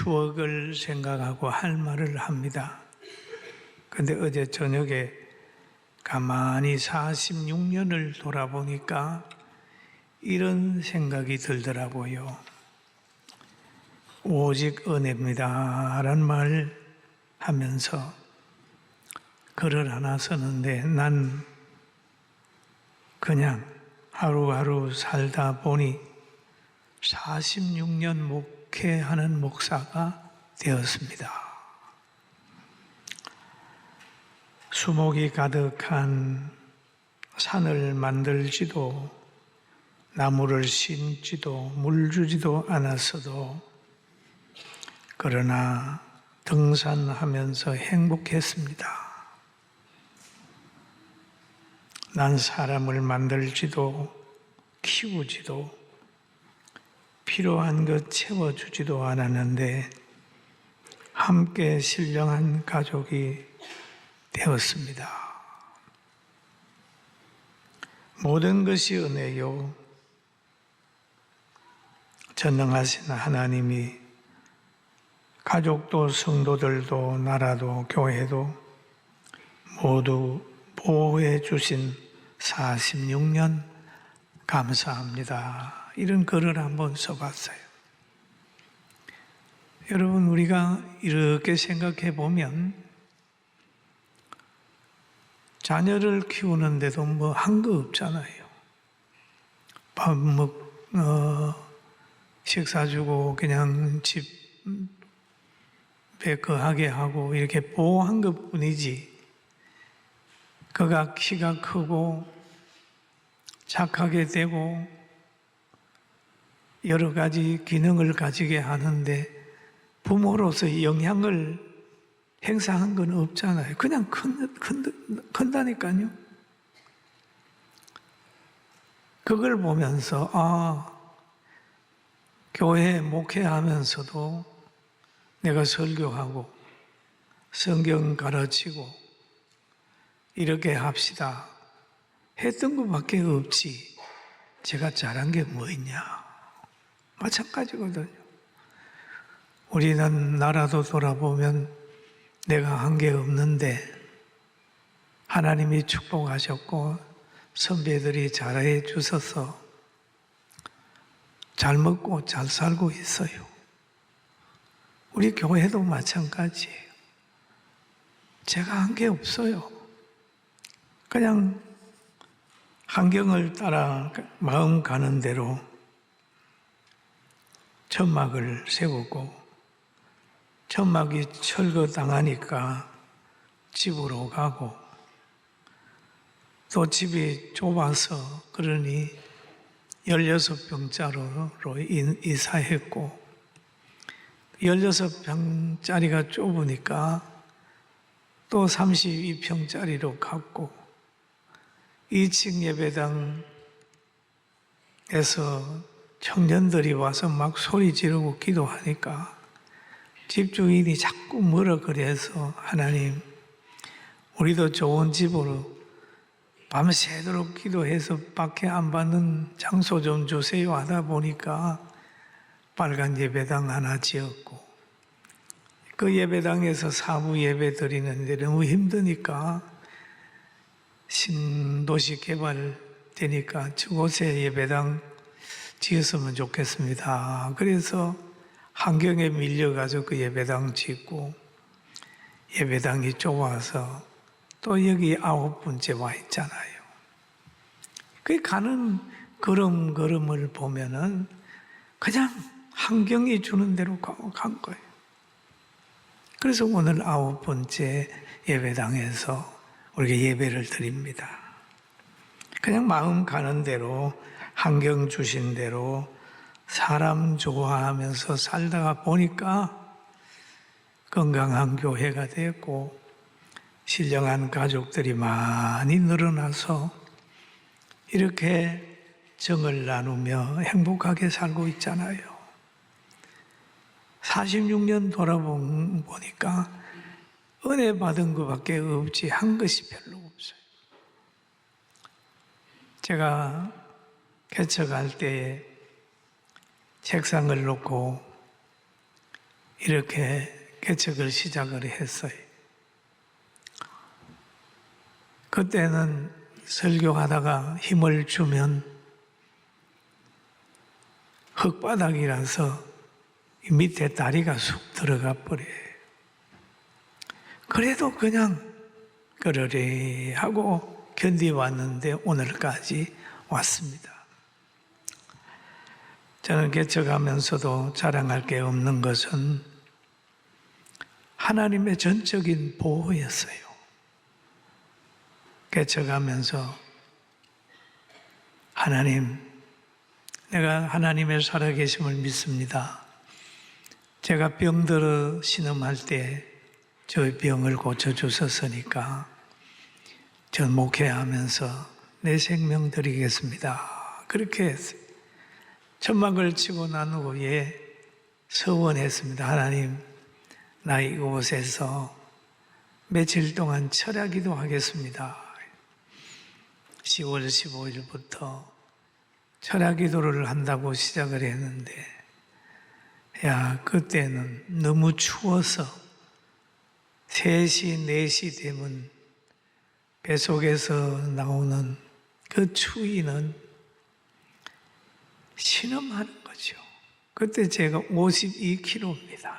추억을 생각하고 할 말을 합니다. 근데 어제 저녁에 가만히 46년을 돌아보니까 이런 생각이 들더라고요. 오직 은혜입니다 라는 말 하면서 글을 하나 썼는데, 난 그냥 하루하루 살다 보니 46년 목회하는 목사가 되었습니다. 수목이 가득한 산을 만들지도 나무를 심지도 물 주지도 않았어도 그러나 등산하면서 행복했습니다. 난 사람을 만들지도 키우지도 필요한 것 채워주지도 않았는데 함께 신령한 가족이 되었습니다. 모든 것이 은혜요. 전능하신 하나님이 가족도 성도들도 나라도 교회도 모두 보호해 주신 46년 감사합니다. 이런 글을 한번 써봤어요. 여러분, 우리가 이렇게 생각해 보면 자녀를 키우는데도 뭐 한 거 없잖아요. 밥 식사 주고 그냥 집에 거하게 하고 이렇게 보호한 것 뿐이지, 그가 키가 크고 착하게 되고 여러 가지 기능을 가지게 하는데 부모로서 영향을 행사한 건 없잖아요. 그냥 큰다니까요. 그걸 보면서 교회 목회하면서도 내가 설교하고 성경 가르치고 이렇게 합시다 했던 것밖에 없지 제가 잘한 게 뭐 있냐. 마찬가지거든요. 우리는 나라도 돌아보면 내가 한 게 없는데 하나님이 축복하셨고 선배들이 잘해 주셔서 잘 먹고 잘 살고 있어요. 우리 교회도 마찬가지예요. 제가 한 게 없어요. 그냥 환경을 따라 마음 가는 대로 천막을 세우고 천막이 철거당하니까 집으로 가고 또 집이 좁아서 그러니 16평짜리로 이사했고 16평짜리가 좁으니까 또 32평짜리로 갔고 2층 예배당에서 청년들이 와서 막 소리 지르고 기도하니까 집주인이 자꾸 뭐라 그래서 하나님 우리도 좋은 집으로 밤새도록 기도해서 밖에 안 받는 장소 좀 주세요 하다 보니까 빨간 예배당 하나 지었고 그 예배당에서 사부 예배 드리는데 너무 힘드니까 신도시 개발되니까 저곳에 예배당 지었으면 좋겠습니다. 그래서 환경에 밀려가지고 그 예배당 짓고 예배당이 좁아서 또 여기 9번째 와 있잖아요. 그 가는 걸음걸음을 보면은 그냥 환경이 주는 대로 간 거예요. 그래서 오늘 9번째 예배당에서 우리가 예배를 드립니다. 그냥 마음 가는 대로 환경 주신 대로 사람 좋아하면서 살다가 보니까 건강한 교회가 됐고 신령한 가족들이 많이 늘어나서 이렇게 정을 나누며 행복하게 살고 있잖아요. 46년 돌아보니까 은혜 받은 것밖에 없지 한 것이 별로 없어요. 제가 개척할 때 책상을 놓고 이렇게 개척을 시작을 했어요. 그때는 설교하다가 힘을 주면 흙바닥이라서 밑에 다리가 쑥 들어가 버려요. 그래도 그냥 그러리 하고 견디왔는데 오늘까지 왔습니다. 저는 개척하면서도 자랑할 게 없는 것은 하나님의 전적인 보호였어요. 개척하면서 하나님, 내가 하나님의 살아계심을 믿습니다. 제가 병들어 신음할 때 저의 병을 고쳐주셨으니까 전 목회하면서 내 생명 드리겠습니다. 그렇게 했어요. 천막을 치고 난 후에 서원했습니다. 하나님, 나 이곳에서 며칠 동안 철야기도 하겠습니다. 10월 15일부터 철야기도를 한다고 시작을 했는데, 그때는 너무 추워서 3시, 4시 되면 뱃속에서 나오는 그 추위는 신음하는 거죠. 그때 제가 52kg입니다.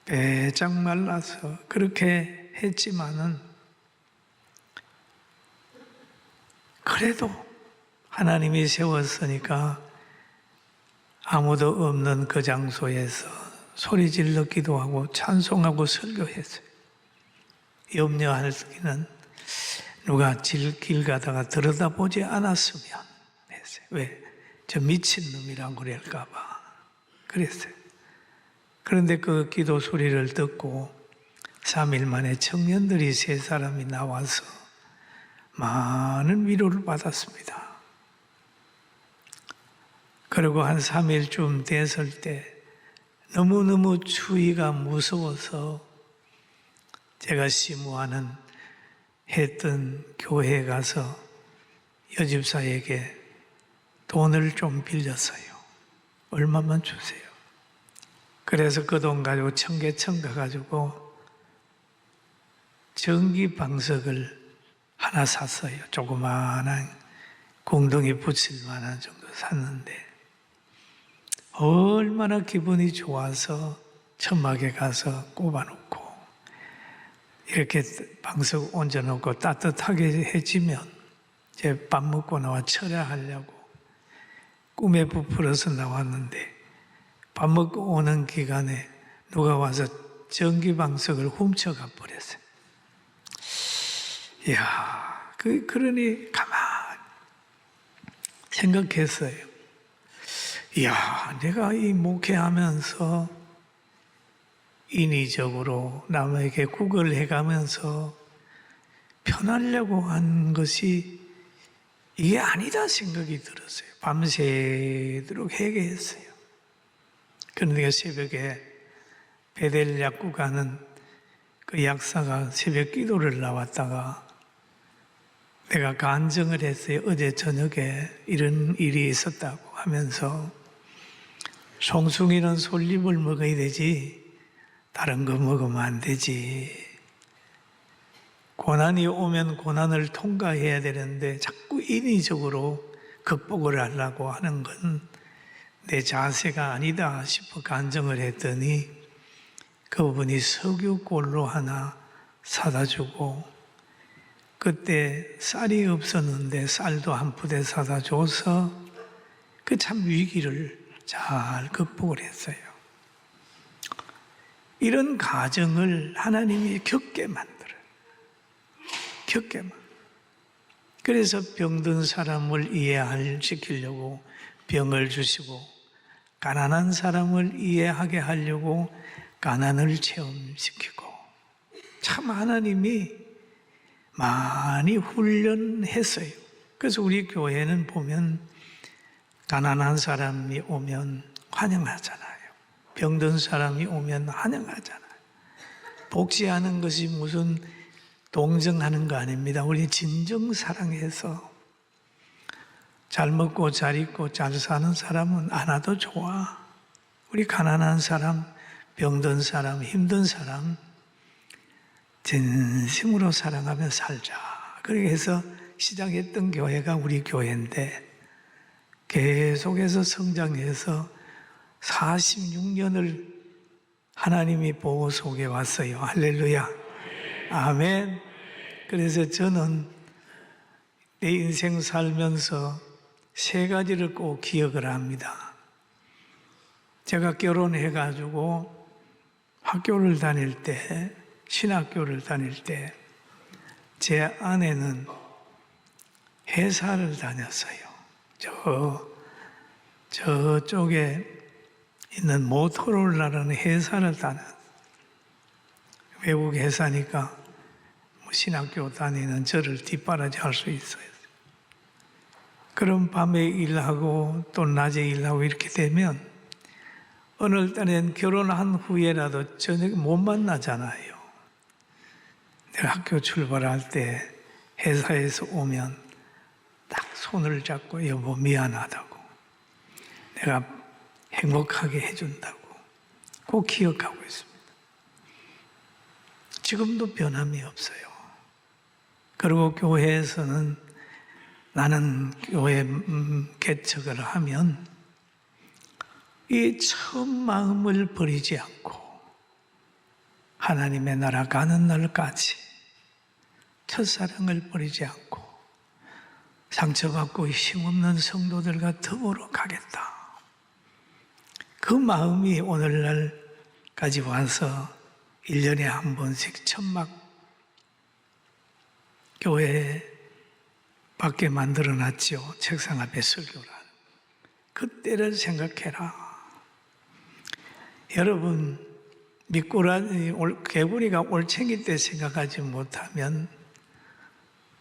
배짝 말라서 그렇게 했지만은 그래도 하나님이 세웠으니까 아무도 없는 그 장소에서 소리 질러 기도하고 찬송하고 설교했어요. 염려할 때는 누가 길 가다가 들여다보지 않았으면 했어요. 왜? 저 미친놈이라고 그럴까봐 그랬어요. 그런데 그 기도 소리를 듣고 3일 만에 청년들이 3사람이 나와서 많은 위로를 받았습니다. 그리고 한 3일쯤 됐을 때 너무너무 추위가 무서워서 제가 시무하는 했던 교회에 가서 여집사에게 돈을 좀 빌렸어요. 얼마만 주세요. 그래서 그 돈 가지고 청계천 가가지고 전기방석을 하나 샀어요. 조그마한 공동이 붙일 만한 정도 샀는데 얼마나 기분이 좋아서 천막에 가서 꼽아놓고 이렇게 방석 얹어놓고 따뜻하게 해지면 이제 밥 먹고 나와 철야하려고 꿈에 부풀어서 나왔는데 밥 먹고 오는 기간에 누가 와서 전기방석을 훔쳐가 버렸어요. 이야, 그러니 가만히 생각했어요. 이야, 내가 이 목회하면서 인위적으로 남에게 구걸을 해가면서 편하려고 한 것이 이게 아니다 생각이 들었어요. 밤새도록 회개했어요. 그런데 새벽에 베델 약국 가는 그 약사가 새벽 기도를 나왔다가 내가 간증을 했어요. 어제 저녁에 이런 일이 있었다고 하면서 송숭이는 솔잎을 먹어야 되지 다른 거 먹으면 안 되지. 고난이 오면 고난을 통과해야 되는데 자꾸 인위적으로 극복을 하려고 하는 건 내 자세가 아니다 싶어 간증을 했더니 그분이 석유골로 하나 사다 주고 그때 쌀이 없었는데 쌀도 한 푸대 사다 줘서 그 참 위기를 잘 극복을 했어요. 이런 가정을 하나님이 겪게 만들어요. 겪게만. 그래서 병든 사람을 이해시키려고 병을 주시고 가난한 사람을 이해하게 하려고 가난을 체험시키고 참 하나님이 많이 훈련했어요. 그래서 우리 교회는 보면 가난한 사람이 오면 환영하잖아요. 병든 사람이 오면 환영하잖아요. 복지하는 것이 무슨 동정하는 거 아닙니다. 우리 진정 사랑해서 잘 먹고 잘 입고 잘 사는 사람은 안 와도 좋아. 우리 가난한 사람, 병든 사람, 힘든 사람 진심으로 사랑하며 살자. 그렇게 해서 시작했던 교회가 우리 교회인데 계속해서 성장해서 46년을 하나님이 보호 속에 왔어요. 할렐루야. 아멘. 그래서 저는 내 인생 살면서 세 가지를 꼭 기억을 합니다. 제가 결혼해가지고 학교를 다닐 때, 신학교를 다닐 때, 제 아내는 회사를 다녔어요. 저쪽에 있는 모토로라라는 회사를 다녔어요. 외국 회사니까 신학교 다니는 저를 뒷바라지 할 수 있어요. 그럼 밤에 일하고 또 낮에 일하고 이렇게 되면 어느 때는 결혼한 후에라도 저녁에 못 만나잖아요. 내가 학교 출발할 때 회사에서 오면 딱 손을 잡고 여보 미안하다고 내가 행복하게 해준다고 꼭 기억하고 있습니다. 지금도 변함이 없어요. 그리고 교회에서는 나는 교회 개척을 하면 이 처음 마음을 버리지 않고 하나님의 나라 가는 날까지 첫사랑을 버리지 않고 상처받고 힘없는 성도들과 더불어 가겠다. 그 마음이 오늘날까지 와서 1년에 한 번씩 천막 교회 밖에 만들어놨죠. 책상 앞에 설교를 하는. 그때를 생각해라. 여러분, 미꾸라지, 개구리가 올챙이 때 생각하지 못하면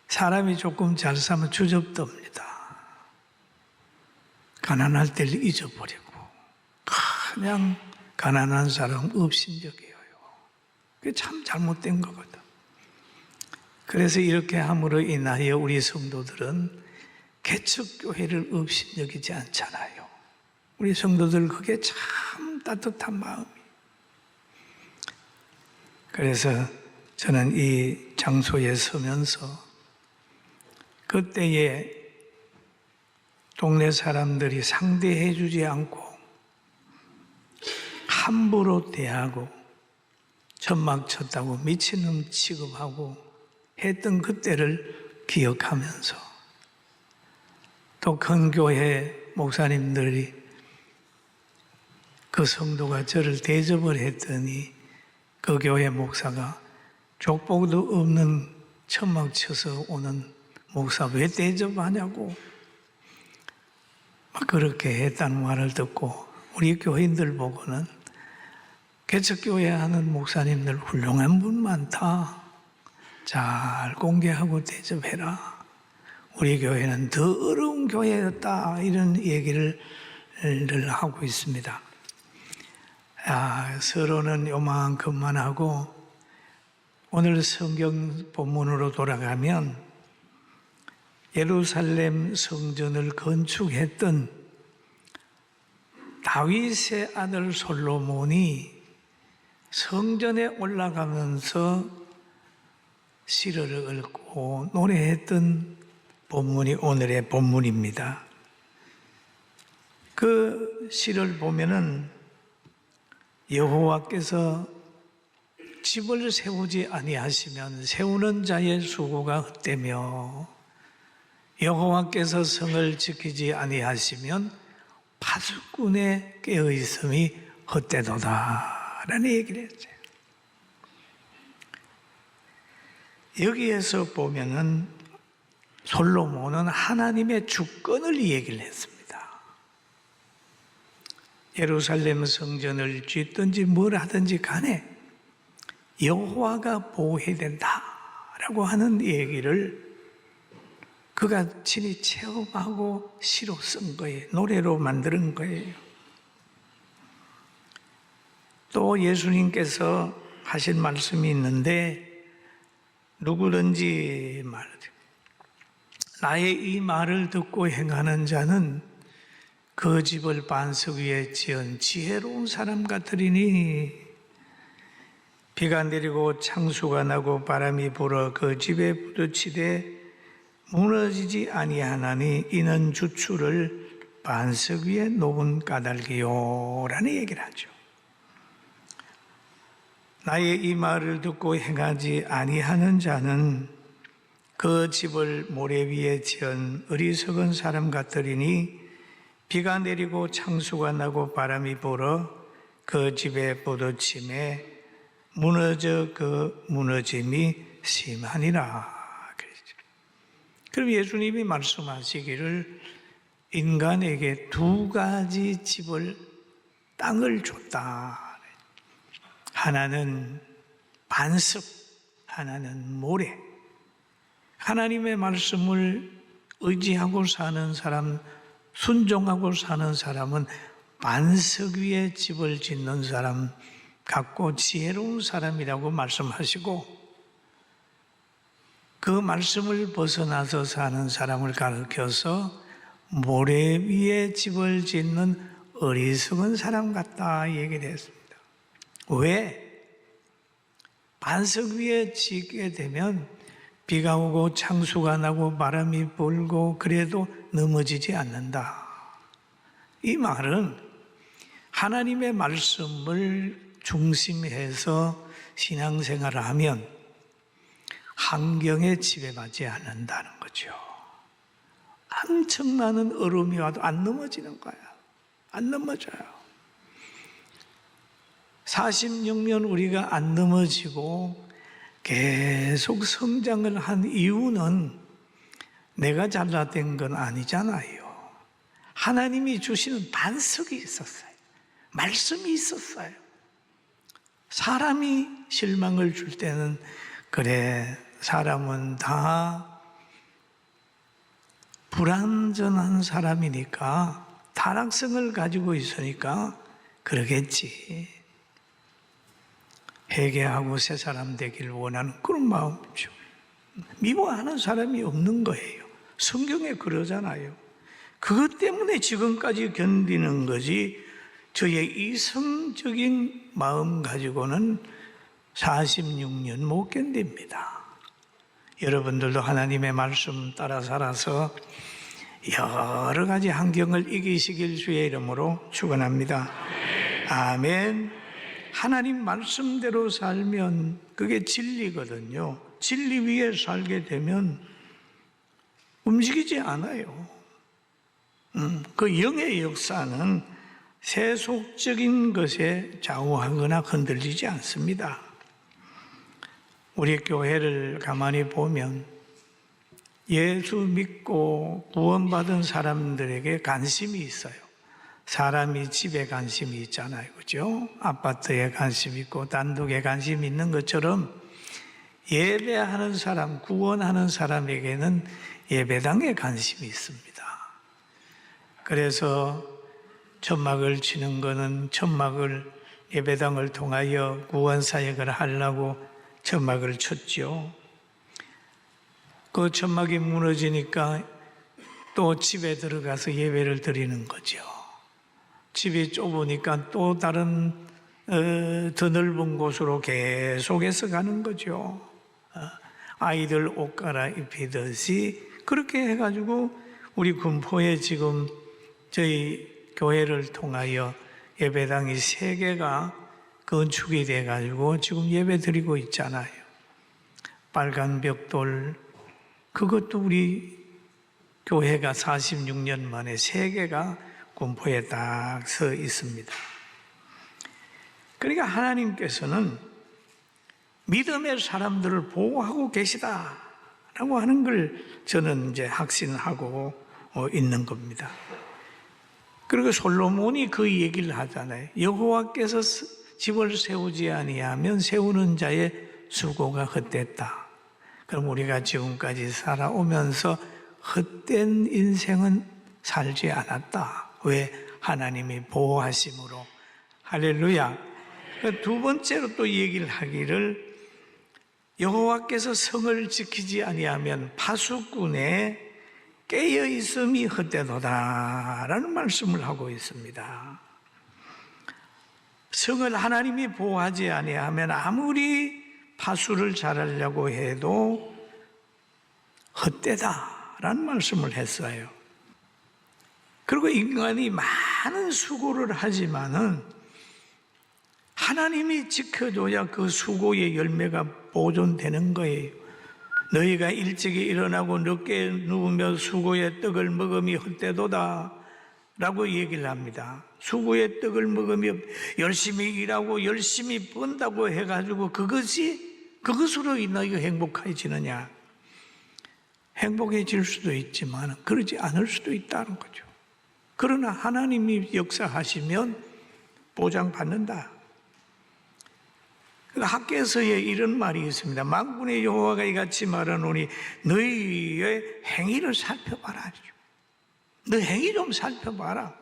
사람이 조금 잘 사면 주접듭니다. 가난할 때를 잊어버리고 그냥 가난한 사람 업신여겨요. 그게 참 잘못된 거거든. 그래서 이렇게 함으로 인하여 우리 성도들은 개척교회를 업신여기지 않잖아요. 우리 성도들 그게 참 따뜻한 마음이. 그래서 저는 이 장소에 서면서 그때에 동네 사람들이 상대해 주지 않고 함부로 대하고 천막 쳤다고 미친놈 취급하고 했던 그때를 기억하면서 또 큰 교회 목사님들이 그 성도가 저를 대접을 했더니 그 교회 목사가 족보도 없는 천막 쳐서 오는 목사 왜 대접하냐고 막 그렇게 했다는 말을 듣고 우리 교인들 보고는 개척교회 하는 목사님들 훌륭한 분 많다. 잘 공개하고 대접해라. 우리 교회는 더 어려운 교회였다. 이런 얘기를 하고 있습니다. 서로는 요만큼만 하고 오늘 성경 본문으로 돌아가면 예루살렘 성전을 건축했던 다윗의 아들 솔로몬이 성전에 올라가면서 시를 읽고 노래했던 본문이 오늘의 본문입니다. 그 시를 보면은 여호와께서 집을 세우지 아니하시면 세우는 자의 수고가 헛되며 여호와께서 성을 지키지 아니하시면 파수꾼의 깨어있음이 헛되도다 라는 얘기를 했어요. 여기에서 보면은 솔로몬은 하나님의 주권을 얘기를 했습니다. 예루살렘 성전을 짓든지 뭘 하든지 간에 여호와가 보호해야 된다라고 하는 얘기를 그가 친히 체험하고 시로 쓴 거예요. 노래로 만드는 거예요. 또 예수님께서 하신 말씀이 있는데 누구든지 나의 이 말을 듣고 행하는 자는 그 집을 반석 위에 지은 지혜로운 사람 같으리니 비가 내리고 창수가 나고 바람이 불어 그 집에 부딪히되 무너지지 아니하나니 이는 주추를 반석 위에 놓은 까닭이요 라는 얘기를 하죠. 나의 이 말을 듣고 행하지 아니하는 자는 그 집을 모래 위에 지은 어리석은 사람 같으리니 비가 내리고 창수가 나고 바람이 불어 그 집에 부딪힘에 무너져 그 무너짐이 심하니라. 그럼 예수님이 말씀하시기를 인간에게 두 가지 집을 땅을 줬다. 하나는 반석, 하나는 모래. 하나님의 말씀을 의지하고 사는 사람, 순종하고 사는 사람은 반석 위에 집을 짓는 사람 같고 지혜로운 사람이라고 말씀하시고, 그 말씀을 벗어나서 사는 사람을 가르쳐서 모래 위에 집을 짓는 어리석은 사람 같다 얘기를 했습니다. 왜? 반석 위에 짓게 되면 비가 오고 창수가 나고 바람이 불고 그래도 넘어지지 않는다. 이 말은 하나님의 말씀을 중심해서 신앙생활을 하면 환경에 지배받지 않는다는 거죠. 엄청 많은 얼음이 와도 안 넘어지는 거야. 안 넘어져요. 46년 우리가 안 넘어지고 계속 성장을 한 이유는 내가 잘라된 건 아니잖아요. 하나님이 주시는 반석이 있었어요. 말씀이 있었어요. 사람이 실망을 줄 때는 그래, 사람은 다 불완전한 사람이니까 타락성을 가지고 있으니까 그러겠지. 회개하고 새 사람 되길 원하는 그런 마음이죠. 미워하는 사람이 없는 거예요. 성경에 그러잖아요. 그것 때문에 지금까지 견디는 거지 저의 이성적인 마음 가지고는 46년 못 견딥니다. 여러분들도 하나님의 말씀 따라 살아서 여러 가지 환경을 이기시길 주의 이름으로 축원합니다. 아멘. 하나님 말씀대로 살면 그게 진리거든요. 진리 위에 살게 되면 움직이지 않아요. 그 영의 역사는 세속적인 것에 좌우하거나 흔들리지 않습니다. 우리 교회를 가만히 보면 예수 믿고 구원받은 사람들에게 관심이 있어요. 사람이 집에 관심이 있잖아요. 그죠? 아파트에 관심 있고 단독에 관심이 있는 것처럼 예배하는 사람, 구원하는 사람에게는 예배당에 관심이 있습니다. 그래서 천막을 치는 거는 천막을 예배당을 통하여 구원 사역을 하려고 천막을 쳤죠. 그 천막이 무너지니까 또 집에 들어가서 예배를 드리는 거죠. 집이 좁으니까 또 다른 더 넓은 곳으로 계속해서 가는 거죠. 아이들 옷 갈아입히듯이 그렇게 해가지고 우리 군포에 지금 저희 교회를 통하여 예배당이 3개가 건축이 돼가지고 지금 예배 드리고 있잖아요. 빨간 벽돌, 그것도 우리 교회가 46년 만에 3개가 군포에 딱 서 있습니다. 그러니까 하나님께서는 믿음의 사람들을 보호하고 계시다라고 하는 걸 저는 이제 확신하고 있는 겁니다. 그리고 솔로몬이 그 얘기를 하잖아요. 여호와께서 집을 세우지 아니하면 세우는 자의 수고가 헛됐다. 그럼 우리가 지금까지 살아오면서 헛된 인생은 살지 않았다. 왜? 하나님이 보호하심으로. 할렐루야. 두 번째로 또 얘기를 하기를 여호와께서 성을 지키지 아니하면 파수꾼의 깨어 있음이 헛되도다라는 말씀을 하고 있습니다. 성을 하나님이 보호하지 아니하면 아무리 파수를 잘하려고 해도 헛되다라는 말씀을 했어요. 그리고 인간이 많은 수고를 하지만은 하나님이 지켜줘야 그 수고의 열매가 보존되는 거예요. 너희가 일찍이 일어나고 늦게 누우며 수고의 떡을 먹음이 헛되도다 라고 얘기를 합니다. 수고의 떡을 먹으며 열심히 일하고 열심히 번다고 해가지고 그것으로 인하여 행복해지느냐? 행복해질 수도 있지만 그러지 않을 수도 있다는 거죠. 그러나 하나님이 역사하시면 보장받는다. 학개서에 이런 말이 있습니다. 만군의 여호와가 이같이 말하노니 너희의 행위를 살펴봐라. 너 행위 좀 살펴봐라.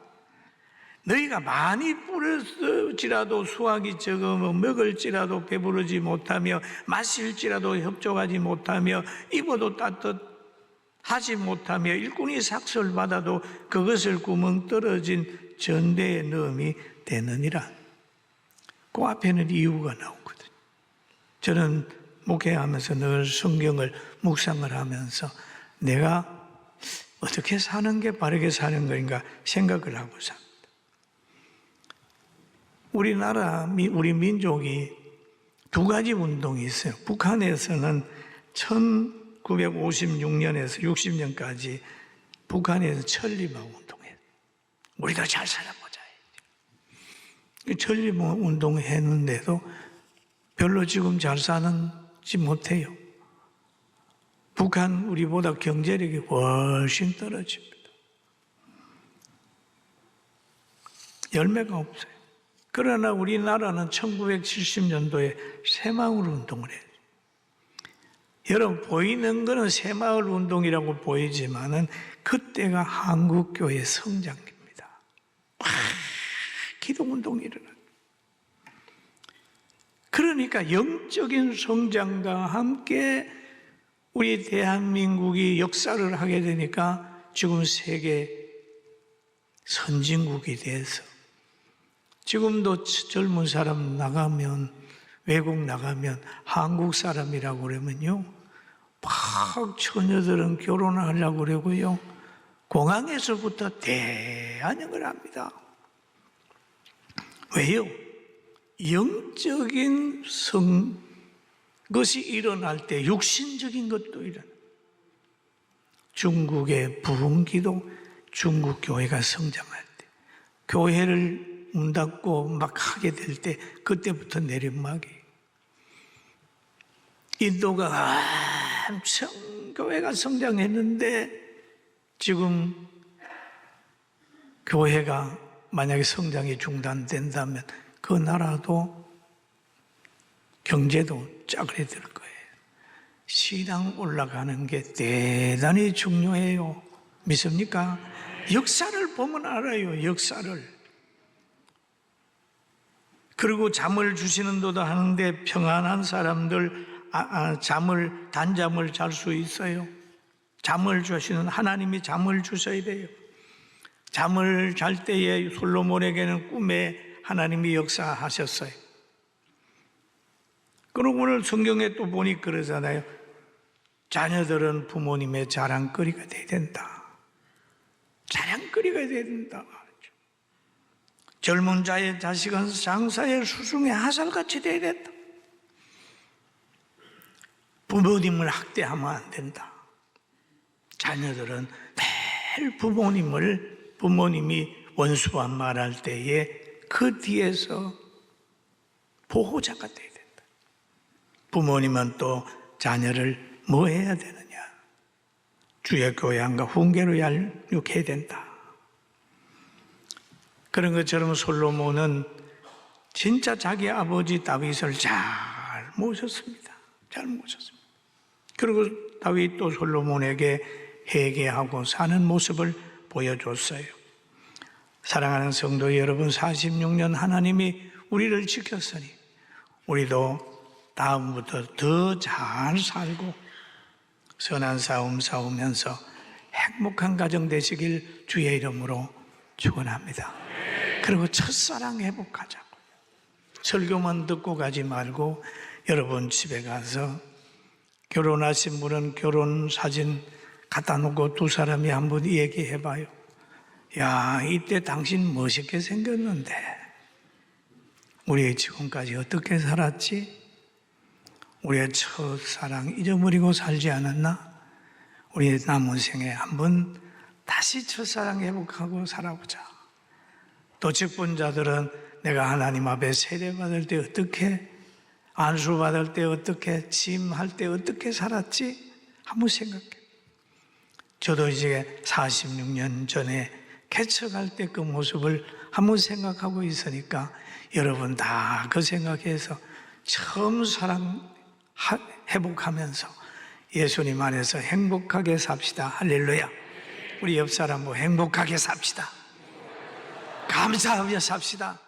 너희가 많이 뿌렸을지라도 수확이 적으면 먹을지라도 배부르지 못하며 마실지라도 협족하지 못하며 입어도 따뜻하지 못하며 일꾼이 삭설 받아도 그것을 구멍 떨어진 전대에 넣음이 되느니라. 그 앞에는 이유가 나오거든요. 저는 목회하면서 늘 성경을 묵상을 하면서 내가 어떻게 사는 게 바르게 사는 것인가 생각을 하고 삽니다. 우리나라, 우리 민족이 두 가지 운동이 있어요. 북한에서는 1956년에서 60년까지 북한에서 천리마 운동해요. 우리가 잘 살아보자. 천리마 운동했는데도 별로 지금 잘 사는지 못해요. 북한 우리보다 경제력이 훨씬 떨어집니다. 열매가 없어요. 그러나 우리나라는 1970년도에 새마을 운동을 해요. 여러분 보이는 것은 새마을 운동이라고 보이지만은 그때가 한국교회 성장기입니다. 기독운동이 일어나요. 그러니까 영적인 성장과 함께 우리 대한민국이 역사를 하게 되니까 지금 세계 선진국이 돼서 지금도 젊은 사람 나가면 외국 나가면 한국 사람이라고 그러면요 막 처녀들은 결혼하려고 그러고요 공항에서부터 대환영을 합니다. 왜요? 영적인 것이 일어날 때 육신적인 것도 일어나요. 중국의 부흥기도 중국 교회가 성장할 때 교회를 문 닫고 막 하게 될 때 그때부터 내리막이에요. 인도가 엄청 교회가 성장했는데 지금 교회가 만약에 성장이 중단된다면 그 나라도 경제도 짜그레들 거예요. 신앙 올라가는 게 대단히 중요해요. 믿습니까? 역사를 보면 알아요. 역사를. 그리고 잠을 주시는도다 하는데 평안한 사람들 단잠을 잘 수 있어요. 잠을 주시는 하나님이 잠을 주셔야 돼요. 잠을 잘 때에 솔로몬에게는 꿈에 하나님이 역사하셨어요. 그리고 오늘 성경에 또 보니 그러잖아요. 자녀들은 부모님의 자랑거리가 돼야 된다. 자랑거리가 돼야 된다. 젊은 자의 자식은 장사의 수중에 하살같이 돼야 된다. 부모님을 학대하면 안 된다. 자녀들은 매일 부모님이 원수와 말할 때에 그 뒤에서 보호자가 돼야 된다. 부모님은 또 자녀를 뭐 해야 되느냐? 주의 교양과 훈계로 양육해야 된다. 그런 것처럼 솔로몬은 진짜 자기 아버지 다윗을 잘 모셨습니다. 잘 모셨습니다. 그리고 다윗도 솔로몬에게 회개하고 사는 모습을 보여줬어요. 사랑하는 성도 여러분, 46년 하나님이 우리를 지켰으니 우리도 다음부터 더 잘 살고 선한 싸움 싸우면서 행복한 가정 되시길 주의 이름으로 축원합니다. 그리고 첫사랑 회복하자고. 설교만 듣고 가지 말고 여러분 집에 가서 결혼하신 분은 결혼 사진 갖다 놓고 두 사람이 한번 얘기해 봐요. 야, 이때 당신 멋있게 생겼는데 우리 지금까지 어떻게 살았지? 우리의 첫사랑 잊어버리고 살지 않았나? 우리 남은 생에 한번 다시 첫사랑 회복하고 살아보자. 또 직분자들은 내가 하나님 앞에 세례받을 때 어떻게, 안수받을 때 어떻게, 침할 때 어떻게 살았지? 한번 생각해. 저도 이제 46년 전에 개척할 때 그 모습을 한번 생각하고 있으니까 여러분 다 그 생각해서 처음 사랑 회복하면서 예수님 안에서 행복하게 삽시다. 할렐루야. 우리 옆 사람 뭐 행복하게 삽시다. 감사하며 삽시다.